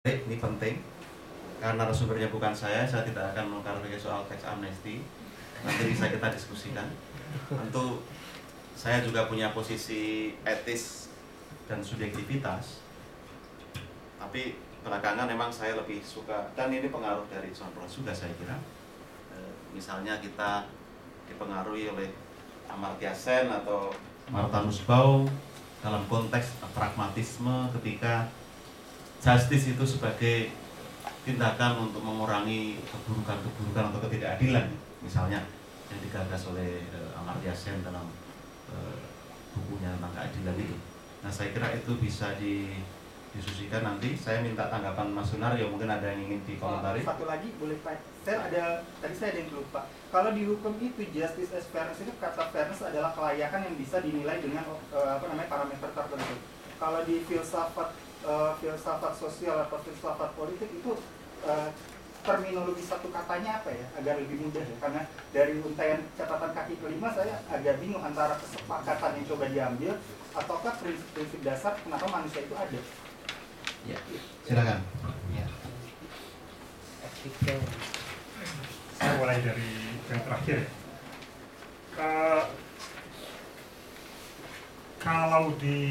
Ini penting karena narasumbernya bukan saya tidak akan mengklarifikasi soal teks amnesti. Nanti bisa kita diskusikan. Tentu saya juga punya posisi etis dan subjektivitas, tapi belakangan memang saya lebih suka, dan ini pengaruh dari John Rawls juga saya kira. Misalnya kita dipengaruhi oleh Amartya Sen atau Martha Nussbaum dalam konteks pragmatisme ketika justice itu sebagai tindakan untuk mengurangi keburukan-keburukan atau ketidakadilan, misalnya yang digagas oleh Amartya Sen dalam bukunya tentang keadilan itu. Nah, saya kira itu bisa didiskusikan nanti. Saya minta tanggapan Mas Sunar, ya mungkin ada yang ingin dikomentari. Satu lagi boleh Pak? Tadi saya ada yang lupa. Kalau di hukum itu justice as fairness itu, kata fairness adalah kelayakan yang bisa dinilai dengan parameter tertentu. Kalau di filsafat sosial atau filsafat politik itu terminologi satu katanya apa ya, agar lebih mudah ya, karena dari untaian catatan kaki kelima saya agak bingung antara kesepakatan yang coba diambil ataukah prinsip-prinsip dasar kenapa manusia itu ada. Ya, silakan. Ya. Etika. Saya mulai dari yang terakhir ya. Kalau di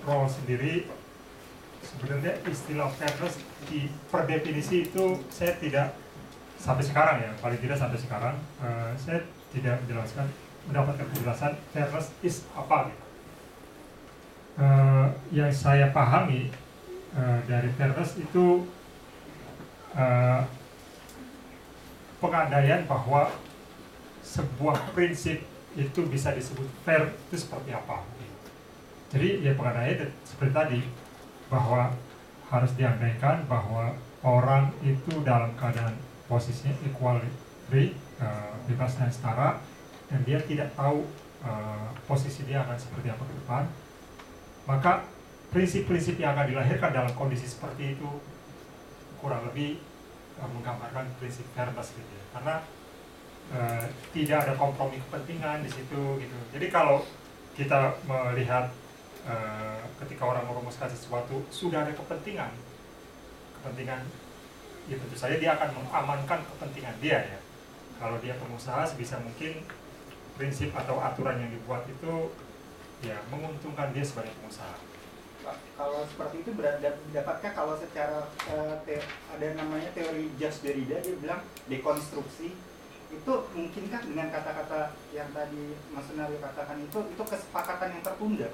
Rawls sendiri, sebenarnya istilah fairness per definisi itu saya tidak sampai sekarang ya, paling tidak sampai sekarang saya tidak mendapatkan penjelasan fairness is apa gitu. Yang saya pahami dari fairness itu pengandaian bahwa sebuah prinsip itu bisa disebut fair itu seperti apa. Jadi ya pengandaian seperti tadi, bahwa harus diandaikan bahwa orang itu dalam keadaan posisinya equality, bebas dan setara, dan dia tidak tahu posisi dia akan seperti apa ke depan, maka prinsip-prinsip yang akan dilahirkan dalam kondisi seperti itu kurang lebih menggambarkan prinsip fairness gitu ya. Karena tidak ada kompromi kepentingan di situ gitu. Jadi kalau kita melihat ketika orang merumuskan sesuatu sudah ada kepentingan ya tentu saja dia akan mengamankan kepentingan dia ya. Kalau dia pengusaha sebisa mungkin prinsip atau aturan yang dibuat itu ya menguntungkan dia sebagai pengusaha. Kalau seperti itu dapatkah kalau secara ada namanya teori Jacques Derrida, dia bilang dekonstruksi itu mungkinkah dengan kata-kata yang tadi Mas Sunario katakan itu kesepakatan yang tertunda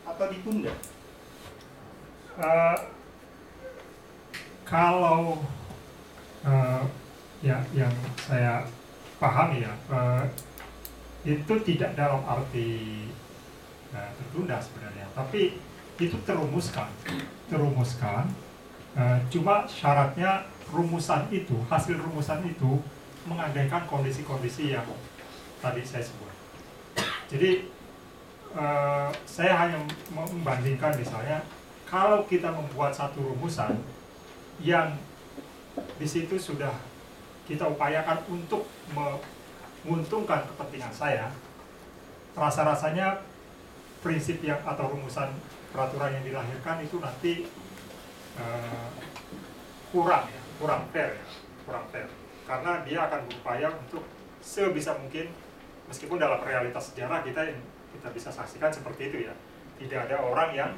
atau ditunda? Kalau ya yang saya pahami ya, itu tidak dalam arti tertunda sebenarnya, tapi itu terumuskan. Cuma syaratnya hasil rumusan itu mengandaikan kondisi-kondisi yang tadi saya sebut. Jadi saya hanya membandingkan misalnya kalau kita membuat satu rumusan yang di situ sudah kita upayakan untuk menguntungkan kepentingan saya, rasa-rasanya prinsip yang atau rumusan peraturan yang dilahirkan itu nanti kurang fair karena dia akan berupaya untuk sebisa mungkin, meskipun dalam realitas sejarah kita bisa saksikan seperti itu ya, tidak ada orang yang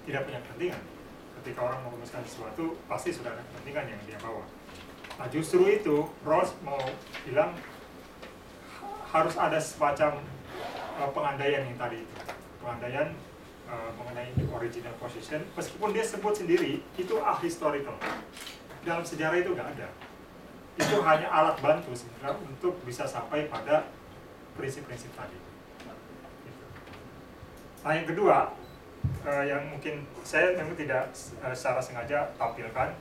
tidak punya kepentingan. Ketika orang merumuskan sesuatu pasti sudah ada kepentingan yang dia bawa. Nah justru itu Rawls mau bilang harus ada semacam pengandaian yang tadi itu, pengandaian mengenai original position, meskipun dia sebut sendiri itu ahistorical. Dalam sejarah itu nggak ada. Itu hanya alat bantu sebenarnya untuk bisa sampai pada prinsip-prinsip tadi. Nah yang kedua, yang mungkin saya memang tidak secara sengaja tampilkan,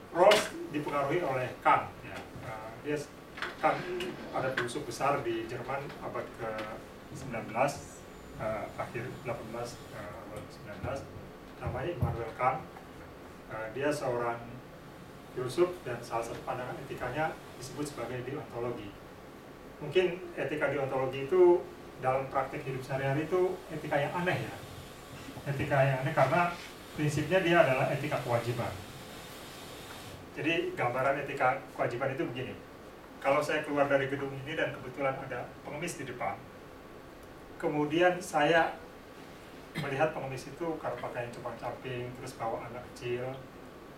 Rawls dipengaruhi oleh Kant. Ya. Kant ada filsuf besar di Jerman abad ke-19, akhir 18, abad ke-19, namanya Immanuel Kant. Dia seorang filsuf dan salah satu pandangan etikanya disebut sebagai deontologi. Mungkin etika deontologi itu dalam praktik hidup sehari-hari itu etika yang aneh ya. etika yang aneh karena prinsipnya dia adalah etika kewajiban. Jadi gambaran etika kewajiban itu begini. Kalau saya keluar dari gedung ini dan kebetulan ada pengemis di depan, kemudian saya melihat pengemis itu karena pakaian compang-camping, terus bawa anak kecil,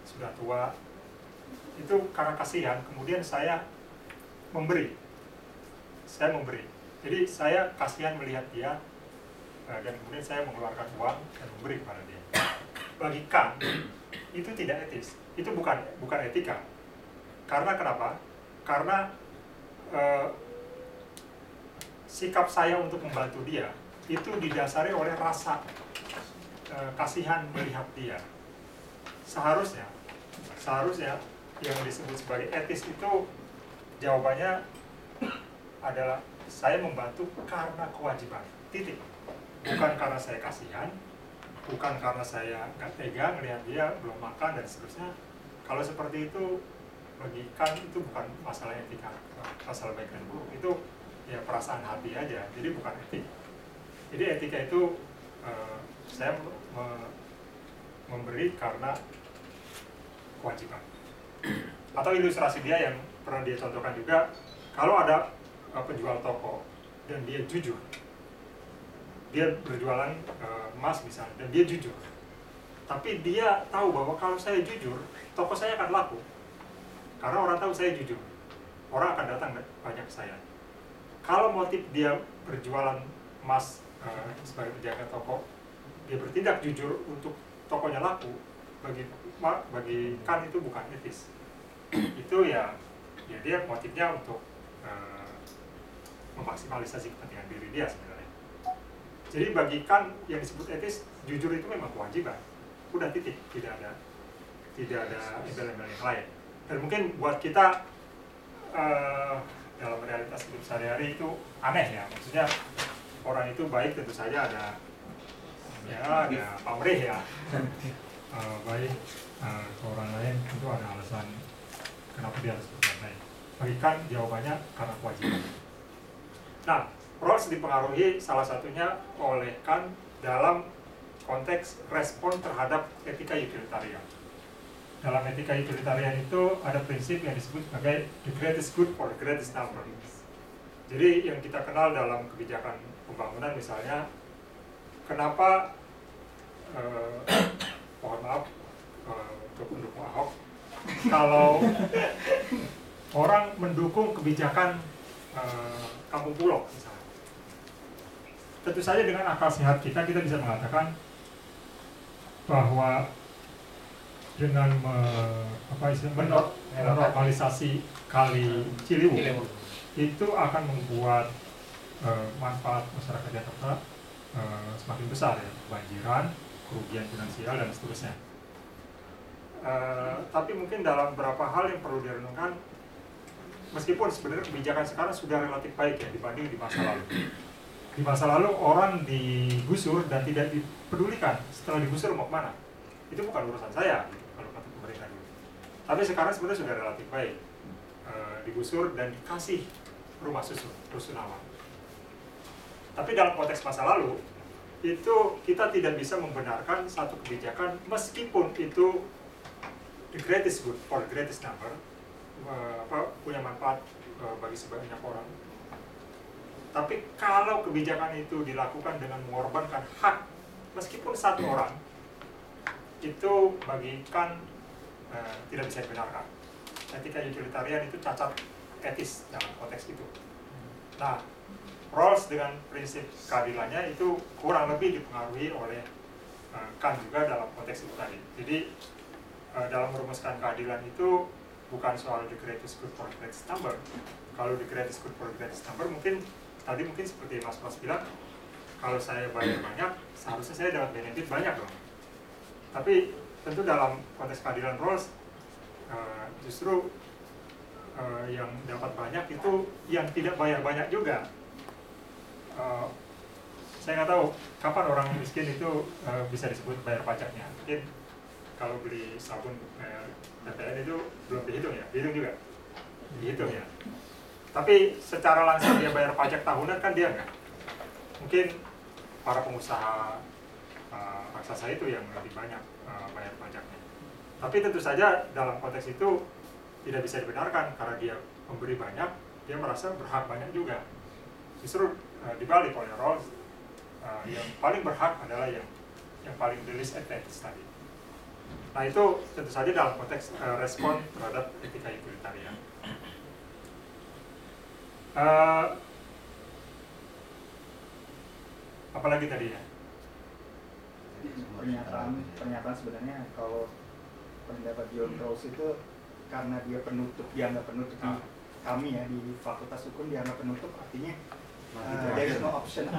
sudah tua, itu karena kasihan, kemudian saya memberi. Jadi saya kasihan melihat dia, dan kemudian saya mengeluarkan uang dan memberi kepada dia. Bagi Kant, itu tidak etis. Itu bukan etika. Karena kenapa? Karena sikap saya untuk membantu dia itu didasari oleh rasa kasihan melihat dia. Seharusnya yang disebut sebagai etis itu jawabannya adalah saya membantu karena kewajiban. Titik. Bukan karena saya kasihan, bukan karena saya nggak tega melihat dia belum makan dan seterusnya. Kalau seperti itu bagi Kant itu bukan masalah etika, masalah baik dan buruk, itu ya perasaan hati aja, jadi bukan etik. Jadi etika itu saya memberi karena kewajiban. Atau ilustrasi dia yang pernah dia contohkan juga, kalau ada penjual toko dan dia jujur, dia berjualan emas misalnya, dan dia jujur, tapi dia tahu bahwa kalau saya jujur, toko saya akan laku. Karena orang tahu saya jujur, orang akan datang banyak ke saya. Kalau motif dia berjualan emas sebagai penjaga toko, dia bertindak jujur untuk tokonya laku, bagi Kant itu bukan etis. Itu ya dia motifnya untuk memaksimalisasi kepentingan diri dia sebenarnya. Jadi bagi Kant yang disebut etis, jujur itu memang kewajiban. Udah titik, tidak ada embel-embel yang lain. Dan mungkin buat kita dalam realitas hidup sehari-hari itu aneh ya, maksudnya orang itu baik tentu saja ada pamrih ya, baik ke orang lain tentu ada alasan kenapa dia harus berbuat baik. Bagi Kant jawabannya karena kewajiban. Nah, Rawls dipengaruhi salah satunya oleh Kant dalam konteks respon terhadap etika utilitarian. Dalam etika utilitarian itu ada prinsip yang disebut sebagai the greatest good for the greatest number. Jadi yang kita kenal dalam kebijakan pembangunan misalnya, kenapa mohon maaf untuk pendukung Ahok, kalau orang mendukung kebijakan kampung pulau misalnya, tentu saja dengan akal sehat kita bisa mengatakan bahwa dengan menormalisasi kali Ciliwung itu akan membuat manfaat masyarakat Jakarta semakin besar ya, kebanjiran, kerugian finansial dan seterusnya. Tapi mungkin dalam beberapa hal yang perlu direnungkan, meskipun sebenarnya kebijakan sekarang sudah relatif baik ya dibanding di masa lalu. Di masa lalu orang digusur dan tidak dipedulikan setelah digusur mau kemana. Itu bukan urusan saya kalau kata pemerintah dulu. Tapi sekarang sebenarnya sudah relatif baik, digusur dan dikasih rumah susun, rusunawa. Tapi dalam konteks masa lalu itu kita tidak bisa membenarkan satu kebijakan meskipun itu the greatest good for the greatest number, punya manfaat bagi sebanyak orang. Tapi kalau kebijakan itu dilakukan dengan mengorbankan hak meskipun satu orang, itu bagi Kant tidak bisa dibenarkan. Etika utilitarian itu cacat etis dalam konteks itu. Nah, Rawls dengan prinsip keadilannya itu kurang lebih dipengaruhi oleh Kant juga dalam konteks itu tadi. Jadi dalam merumuskan keadilan itu bukan soal the greatest good for the greatest number. Kalau the greatest good for the greatest number mungkin seperti Mas bilang, kalau saya bayar banyak, seharusnya saya dapat benefit banyak dong. Tapi tentu dalam konteks keadilan Rawls justru yang dapat banyak itu yang tidak bayar banyak juga. Saya nggak tahu kapan orang miskin itu bisa disebut bayar pajaknya. Mungkin kalau beli sabun PPN itu belum dihitung ya, dihitung juga, dihitung ya. Tapi secara langsung dia bayar pajak tahunan kan dia nggak. Mungkin para pengusaha raksasa itu yang lebih banyak bayar pajaknya. Tapi tentu saja dalam konteks itu tidak bisa dibenarkan karena dia memberi banyak, dia merasa berhak banyak juga. Justru dibalik oleh Rawls, yang paling berhak adalah yang paling the least advantaged tadi. Nah itu tentu saja dalam konteks respon terhadap etika utilitarian. Apalagi tadi ya? Pernyataan sebenarnya kalau pendapat John Rawls itu karena dia penutup, dianggap penutup kami ya di Fakultas Hukum dianggap penutup, artinya there is no option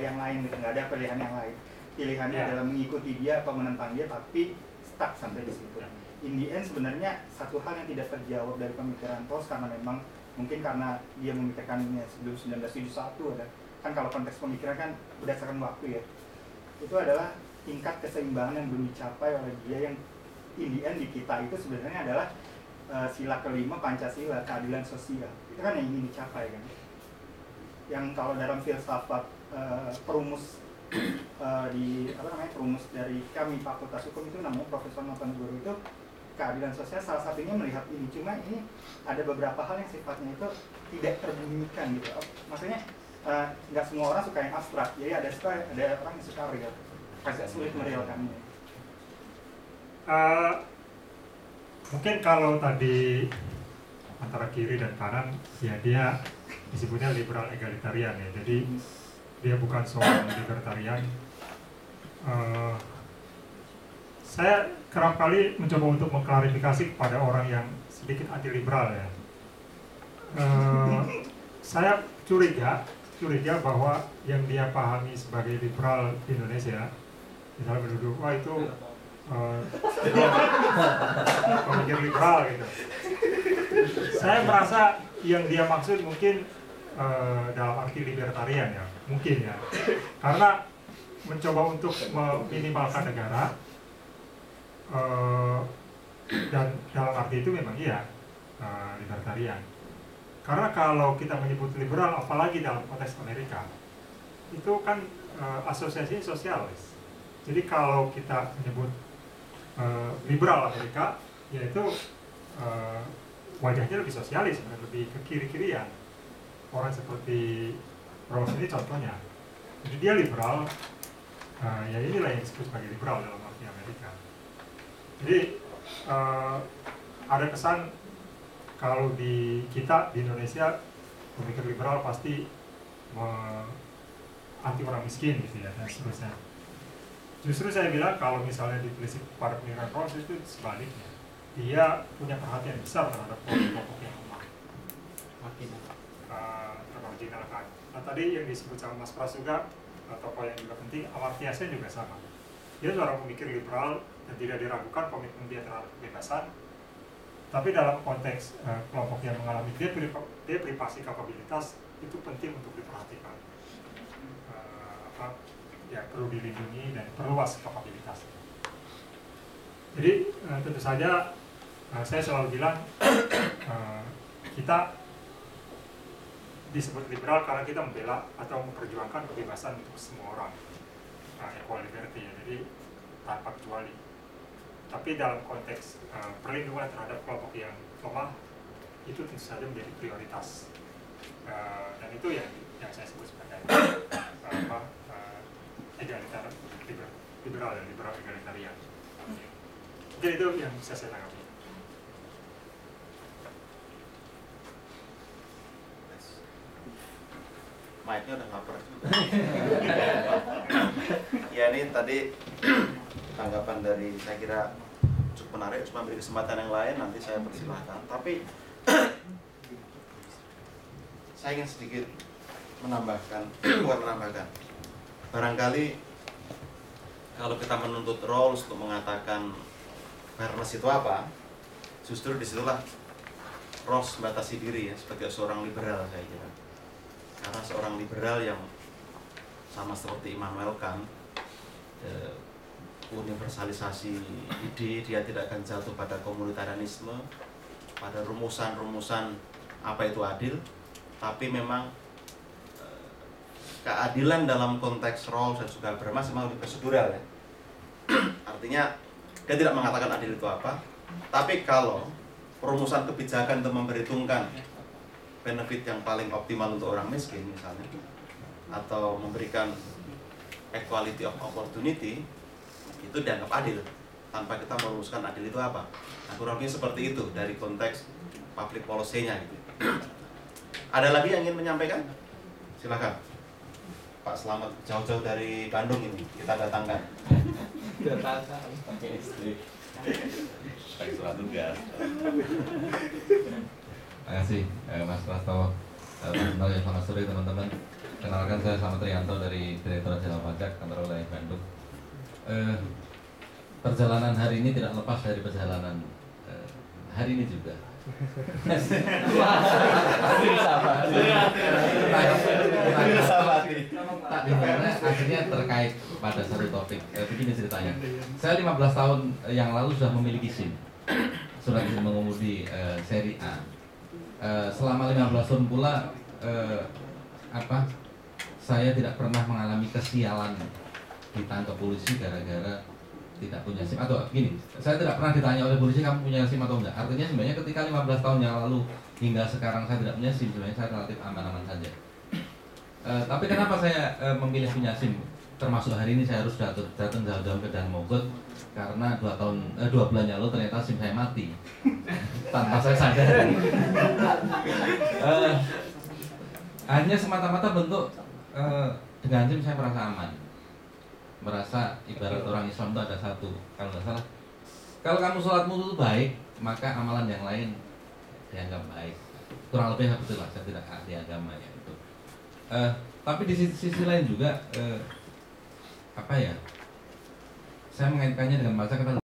yang lain gitu, nggak ada pilihan yang lain. Pilihannya adalah mengikuti dia atau menentang dia, tapi stuck sampai di situ. In the end sebenarnya satu hal yang tidak terjawab dari pemikiran Rawls karena memang mungkin karena dia memikirkannya sebelum 1971 ada kan kalau konteks pemikiran kan berdasarkan waktu ya, itu adalah tingkat keseimbangan yang belum dicapai oleh dia yang in the end di kita itu sebenarnya adalah sila kelima Pancasila, keadilan sosial. Itu kan yang ingin dicapai kan. Yang kalau dalam filsafat perumus perumus dari kami Fakultas Hukum itu namanya Profesor Notonegoro itu keadilan sosial salah satunya melihat ini. Cuma ini ada beberapa hal yang sifatnya itu tidak terbunyikan gitu. Maksudnya nggak semua orang suka yang abstrak. Jadi ada orang yang suka real. Agak sulit merealkannya. Mungkin kalau tadi antara kiri dan kanan ya dia disebutnya liberal egalitarian ya, jadi dia bukan seorang libertarian. Saya kerap kali mencoba untuk mengklarifikasi kepada orang yang sedikit anti liberal ya. Saya curiga bahwa yang dia pahami sebagai liberal di Indonesia misalnya menuduh wah itu pemikir liberal gitu. Saya merasa yang dia maksud mungkin dalam arti libertarian ya, mungkin ya, karena mencoba untuk meminimalkan negara dan dalam arti itu memang iya libertarian. Karena kalau kita menyebut liberal, apalagi dalam konteks Amerika, itu kan asosiasi sosialis. Jadi kalau kita menyebut liberal Amerika, yaitu wajahnya lebih sosialis, lebih ke kiri-kirian. Orang seperti Rawls ini contohnya. Jadi dia liberal, ya inilah yang disebut sebagai liberal dalam arti Amerika. Jadi ada kesan kalau di kita di Indonesia pemikir liberal pasti anti orang miskin gitu ya dan seterusnya. Justru saya bilang kalau misalnya ditelisik pada pemikiran Rawls itu sebaliknya, dia punya perhatian besar terhadap kelompok yang lemah, termarginalkan. Nah tadi yang disebut sama Mas Pras juga tokoh yang juga penting, Amartya Sen juga sama. Dia seorang pemikir liberal dan tidak diragukan komitmen dia terhadap kebebasan. Tapi dalam konteks kelompok yang mengalami deprivasi kapabilitas itu penting untuk diperhatikan. Ya perlu dilindungi dan perluas kapabilitas. Jadi tentu saja saya selalu bilang kita disebut liberal karena kita membela atau memperjuangkan kebebasan untuk semua orang, equal liberty ya, jadi tanpa kecuali. Tapi dalam konteks perlindungan terhadap kelompok yang lemah itu tentu saja menjadi prioritas, dan itu yang saya sebut sebagai egaliter liberal dan liberal egalitarian. Mungkin itu yang bisa saya tanggapi. Mic-nya udah lapar juga. Ya ini tadi tanggapan dari saya kira cukup menarik, cuma beri kesempatan yang lain nanti saya persilahkan. Tapi saya ingin sedikit menambahkan, barangkali kalau kita menuntut Rawls untuk mengatakan fairness itu apa, justru disitulah Rawls membatasi diri ya sebagai seorang liberal saya kira. Karena seorang liberal yang sama seperti Immanuel Kant, universalisasi ide, dia tidak akan jatuh pada komunitarianisme, pada rumusan-rumusan apa itu adil, tapi memang keadilan dalam konteks Rawls dan juga Habermas memang lebih prosedural ya. Artinya dia tidak mengatakan adil itu apa. Tapi kalau perumusan kebijakan itu memperhitungkan benefit yang paling optimal untuk orang miskin misalnya, atau memberikan equality of opportunity, itu dianggap adil tanpa kita merumuskan adil itu apa. Nah, kurang lebih seperti itu dari konteks public policy-nya gitu. Ada lagi yang ingin menyampaikan? Silakan Pak Selamat, jauh-jauh dari Bandung ini kita datangkan. Pakai istri. Pakai surat tugas. Terima kasih Mas Prasto. Selamat sore teman-teman. Kenalkan, saya Slamet Rianto dari Direktorat Jenderal Pajak Kantor Wilayah Bandung. Perjalanan hari ini tidak lepas dari perjalanan hari ini juga. Akhirnya terkait pada satu topik. Begini ceritanya. Saya 15 tahun yang lalu sudah memiliki SIM, surat izin mengemudi seri A. Selama 15 tahun pula saya tidak pernah mengalami kesialan ditangkap polisi gara-gara tidak punya SIM. Atau gini, saya tidak pernah ditanya oleh polisi kamu punya SIM atau enggak. Artinya sebenarnya ketika 15 tahun yang lalu hingga sekarang saya tidak punya SIM, sebenarnya saya relatif aman-aman saja. Tapi kenapa saya memilih punya SIM? Termasuk hari ini saya harus datang jauh-jauh ke Danmogot karena 2 bulan yang lalu ternyata SIM saya mati tanpa saya sadar. Hanya semata-mata bentuk dengan SIM saya merasa aman, merasa ibarat orang Islam itu ada satu. Kalau nggak salah, kalau kamu sholatmu itu baik, maka amalan yang lain dianggap baik. Kurang lebih betul lah, saya tidak ahli agama ya itu. Tapi di sisi lain juga saya mengaitkannya dengan masa kata